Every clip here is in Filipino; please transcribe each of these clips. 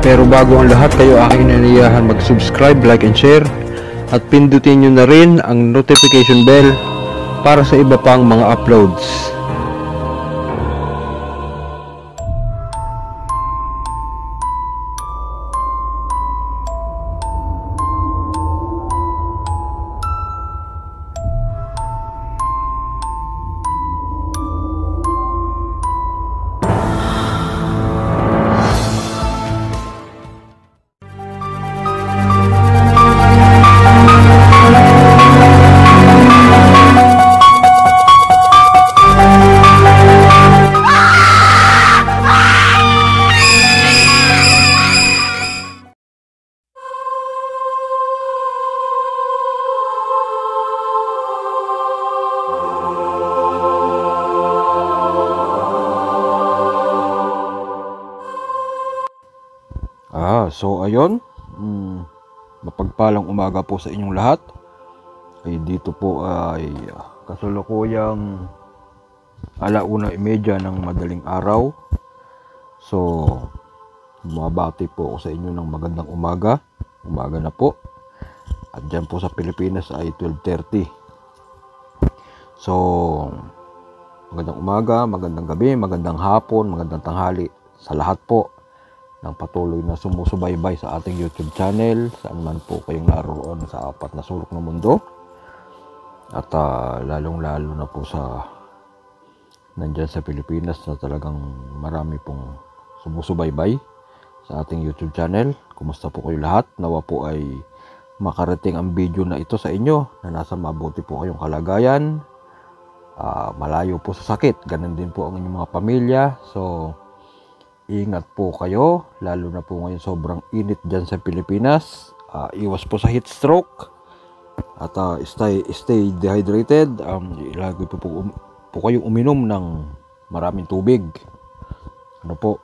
Pero bago ang lahat, kayo aking inaniyahan mag-subscribe, like and share at pindutin nyo na rin ang notification bell para sa iba pang mga uploads. So ayun, mapagpalang umaga po sa inyong lahat. Ay dito po ay kasalukuyang 1:30 ng madaling araw. So bumabati po ako sa inyo ng magandang umaga. Umaga na po. At dyan po sa Pilipinas ay 12:30. So magandang umaga, magandang gabi, magandang hapon, magandang tanghali sa lahat po ng patuloy na sumusubaybay sa ating YouTube channel, saan man po kayong naroon sa apat na sulok ng mundo. At lalong-lalo na po sa nandyan sa Pilipinas na talagang marami pong sumusubaybay sa ating YouTube channel. Kumusta po kayo lahat? Nawa po ay makarating ang video na ito sa inyo na nasa mabuti po kayong kalagayan, malayo po sa sakit, ganun din po ang inyong mga pamilya. So ingat po kayo, lalo na po ngayon sobrang init dyan sa Pilipinas. Iwas po sa heat stroke at stay dehydrated. Lagi po kayong uminom ng maraming tubig. Ano po,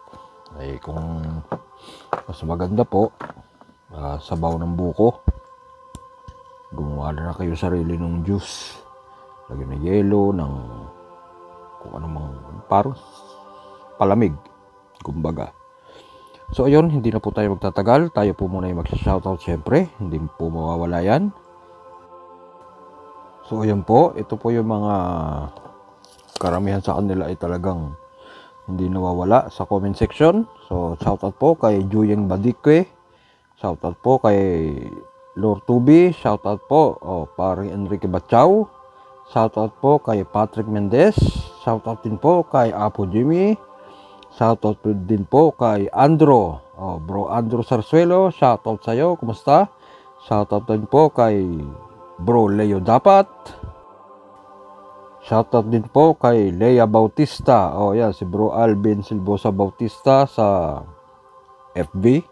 ay kung mas maganda po, sabaw ng buko. Gumawa na kayo sarili ng juice. Lagyan ng yelo, ng kung ano mang parang palamig, kumbaga. So ayun, hindi na po tayo magtatagal. Tayo po muna yung magsa-shoutout syempre. Hindi po mawawala yan. So ayun po, ito po yung mga karamihan sa kanila ay talagang hindi nawawala sa comment section. So shoutout po kay Juyeng Badikwe. Shoutout po kay Lord Tubi. Shoutout po paring Enrique Bachao. Shoutout po kay Patrick Mendez. Shoutout din po kay Apo Jimmy. Shoutout din po kay Andro, Bro Andro Sarsuelo. Shoutout sa'yo, kumusta? Shoutout din po kay Bro Leo Dapat. Shoutout din po kay Lea Bautista. Yan, si Bro Alvin Silbosa Bautista sa FB.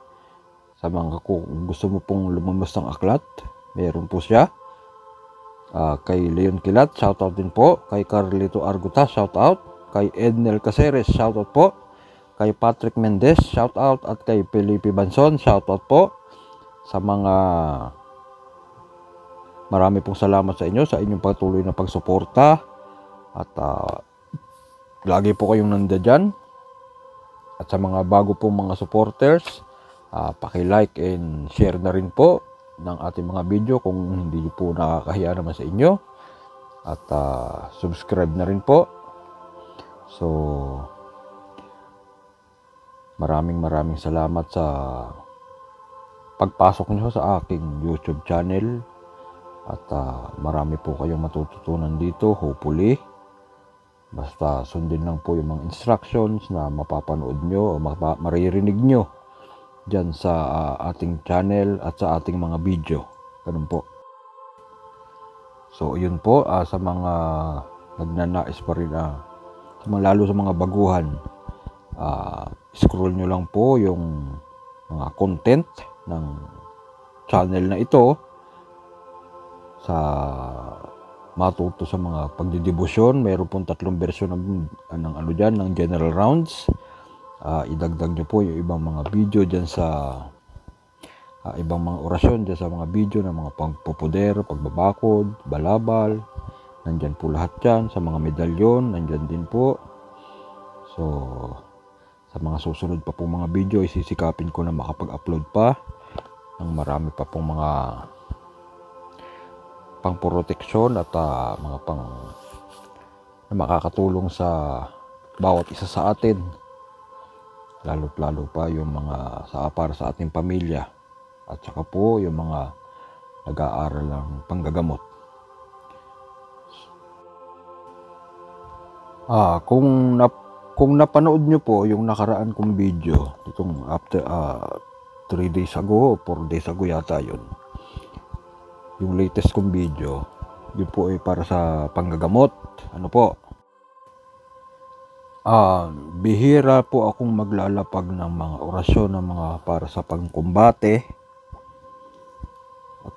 Sa mga kung gusto mo pong lumabas ng aklat, meron po siya. Kay Leon Kilat, shoutout din po. Kay Carlito Arguta, shoutout. Kay Ednel Caceres, shoutout po. Kay Patrick Mendez, shoutout. At kay Felipe Banson, shoutout po. Sa mga marami pong salamat sa inyo, sa inyong patuloy na pagsuporta. At lagi po kayong nandiyan. At sa mga bago pong mga supporters, paki-like and share na rin po ng ating mga video kung hindi po nakakahiya naman sa inyo. At subscribe na rin po. So maraming salamat sa pagpasok nyo sa aking YouTube channel. At marami po kayong matututunan dito, hopefully. Basta sundin lang po yung mga instructions na mapapanood nyo o maririnig nyo dyan sa ating channel at sa ating mga video. Ganun po. So yun po, sa mga nagnanais pa rin, lalo sa mga baguhan, scroll nyo lang po yung mga content ng channel na ito sa matuto sa mga pagdidibusyon. Meron pong 3 bersyon ng ano dyan, ng general rounds. Idagdag nyo po yung ibang mga video dyan sa ibang mga orasyon dyan sa mga video ng mga pagpupuder, pagbabakod, balabal. Nandyan po lahat yan. Sa mga medalyon, nandyan din po. So Sa mga susunod pa pong mga video, isisikapin ko na makapag-upload pa ng marami pa pong mga pang-proteksyon at mga pang na makakatulong sa bawat isa sa atin, lalo't lalo pa yung mga para sa ating pamilya at saka po yung mga nag-aaral ng panggagamot. Kung napanood nyo po yung nakaraan kong video, itong after 3 days ago o 4 days ago yata yun, yung latest kong video, yun po ay para sa panggagamot. Ano po, bihira po akong maglalapag ng mga orasyon ng mga para sa pangkumbate. At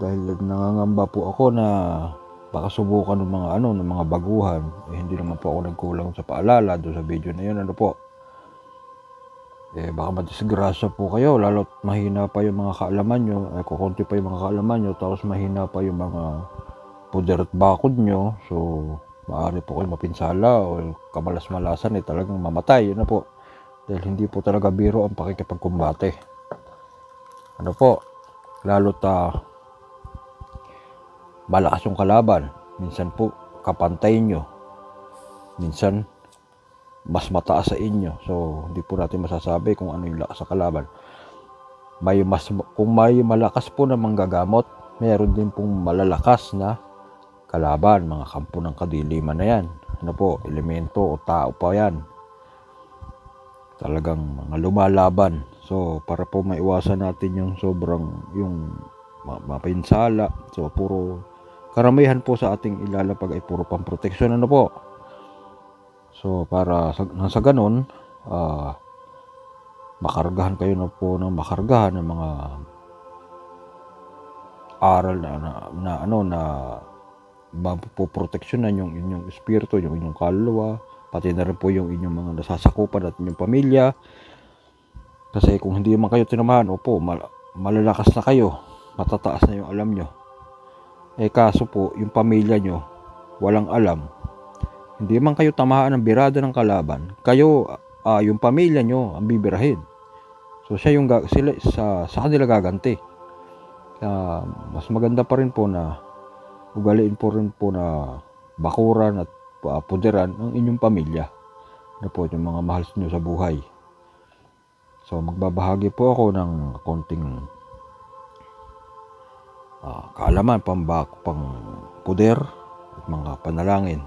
dahil nangangamba po ako na baka subukan ng mga baguhan, hindi naman po ako nagkulang sa paalala doon sa video na yun. Ano po, baka madisgrasya po kayo, lalo't mahina pa yung mga kaalaman nyo, kukunti pa yung mga kaalaman nyo, tapos mahina pa yung mga puder at bakod nyo. So maaari po kayo mapinsala o kamalas-malasan, talagang mamatay. Yun na po, dahil hindi po talaga biro ang pakikipagkumbate. Ano po, lalo't malakas yung kalaban, minsan po kapantay nyo, minsan mas mataas sa inyo. So hindi po natin masasabi kung ano yung lakas sa kalaban. Kung may malakas po na manggagamot, meron din pong malalakas na kalaban, mga kampo ng kadiliman na yan. Ano po, elemento o tao pa yan, talagang mga lumalaban. So para po maiwasan natin yung sobrang yung mapinsala, so puro karamihan po sa ating ilalapag ay puro pamproteksyon. Ano po, so para sa ganun, makargahan kayo na po ng makargahan ng mga aral na mapoproteksyonan yung inyong espiritu, yung inyong kaluluwa, pati na rin po yung inyong mga nasasakupan at inyong pamilya. Kasi kung hindi man kayo tinamahan, opo, malalakas na kayo, matataas na yung alam nyo. Kaso po, yung pamilya nyo walang alam, hindi man kayo tamahan ng birada ng kalaban, kayo, yung pamilya nyo ang bibirahin. So siya yung sa kanila gaganti. Mas maganda pa rin po na ugaliin po rin po na bakuran at puderan ng inyong pamilya, na po yung mga mahal nyo sa buhay. So magbabahagi po ako ng konting kaalaman, pang puder at mga panalangin.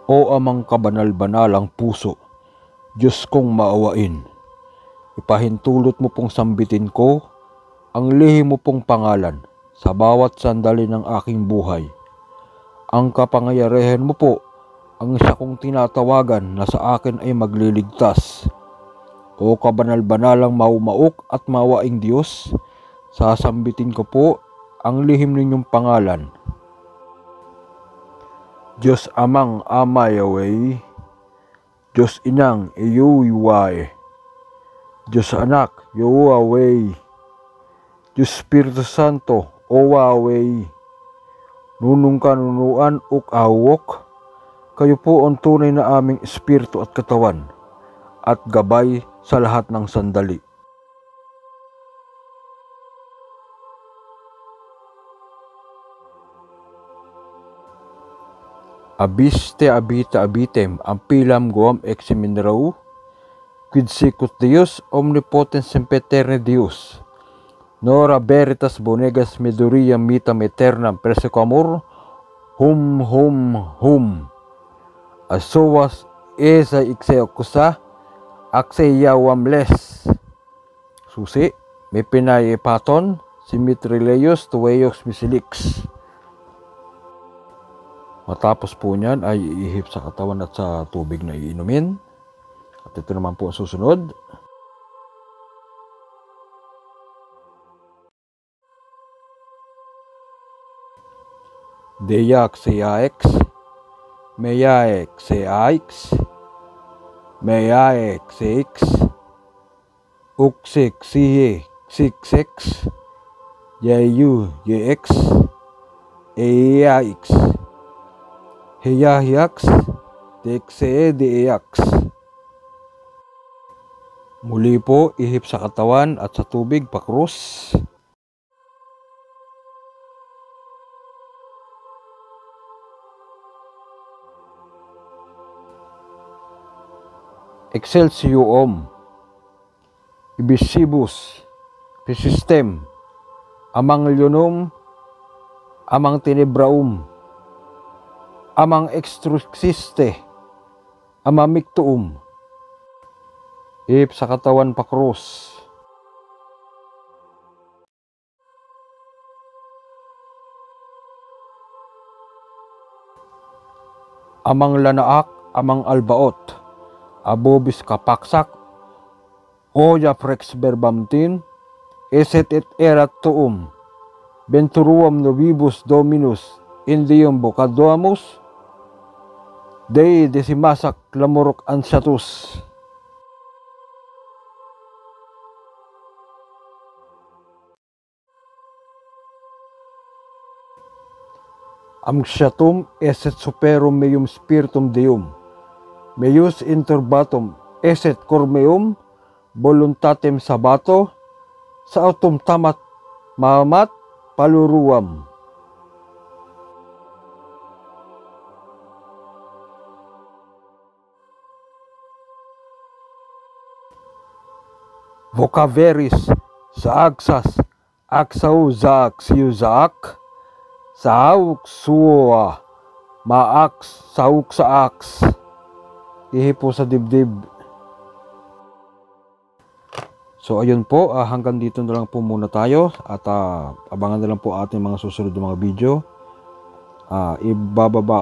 O amang kabanal-banalang puso, Diyos kong maawain, ipahintulot mo pong sambitin ko ang lihim mo pong pangalan sa bawat sandali ng aking buhay. Ang kapangyarihan mo po ang isa kong tinatawagan na sa akin ay magliligtas. O kabanal-banalang maumaok at mawaing Diyos, sasambitin ko po ang lihim ninyong pangalan. Diyos Amang Ama Yahweh, Diyos Inang Iyuway, Diyos Anak Yahweh, Diyos Espiritu Santo Owaway, nunong kanunuan uk awok, kayo po ang tunay na aming espiritu at katawan, at gabay sa lahat ng sandali. Abiste abita abitem ampilam guam eximinrau, quid sicut Deus omnipotens sempeterne Deus, nora veritas bonegas meduriam mitam aeternam persequamur, hum asowas esa ikseokusa akseyawamles susi may pinayepaton simitrileos tuweyos misilix. Matapos po niyan ay iihip sa katawan at sa tubig na iinumin. At ito naman po ang susunod. Deyak seyax, meyaek seyax, meyaek seix, Uksik, siye, sikseks, yayu, yx, eyax, heyahyaks, deksee, deeyax. Muli po, ihip sa katawan at sa tubig, pakrus. Excelsium, Ibisibus, Pisistem, Amang Lionum, Amang Tenebraum, Amang Extruxiste, Amamictuum. Ihip sa katawan, pakrus. Amang Lanaak, Amang Albaot, Abobis Kapaksak, Oya Frex Verbamtin, Eset et erat tuum, Venturuam novibus Dominus, Indium Bocadoamus, Dei decimasak lamurok ansatus. Amxiatum eset superum meum spiritum Deum, meius interbatum eset cormeum voluntatem sabato, sa autum tamat mamat paluruam. Vocaveris saaksas aksau zaak siuzaak, sauk suwa maaks sauk saaks. Ihipo sa dibdib. So ayun po, hanggang dito na lang po muna tayo at abangan na lang po ating mga susunod na mga video.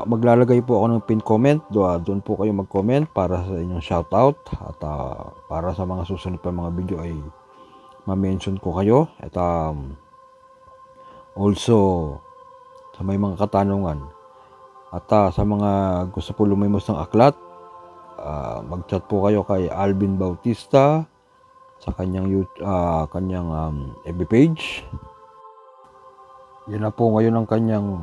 Maglalagay po ako ng pin comment, doon po kayo mag-comment para sa inyong shoutout at para sa mga susunod pa mga video ay ma-mention ko kayo. At also sa may mga katanungan at sa mga gusto po lumimos ng aklat, mag-chat po kayo kay Alvin Bautista sa kanyang FB page. Yan na po ngayon ang kanyang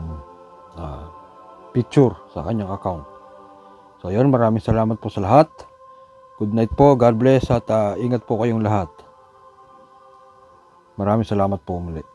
picture sa kanyang account. So yun, maraming salamat po sa lahat. Good night po, God bless at ingat po kayong lahat. Maraming salamat po muli.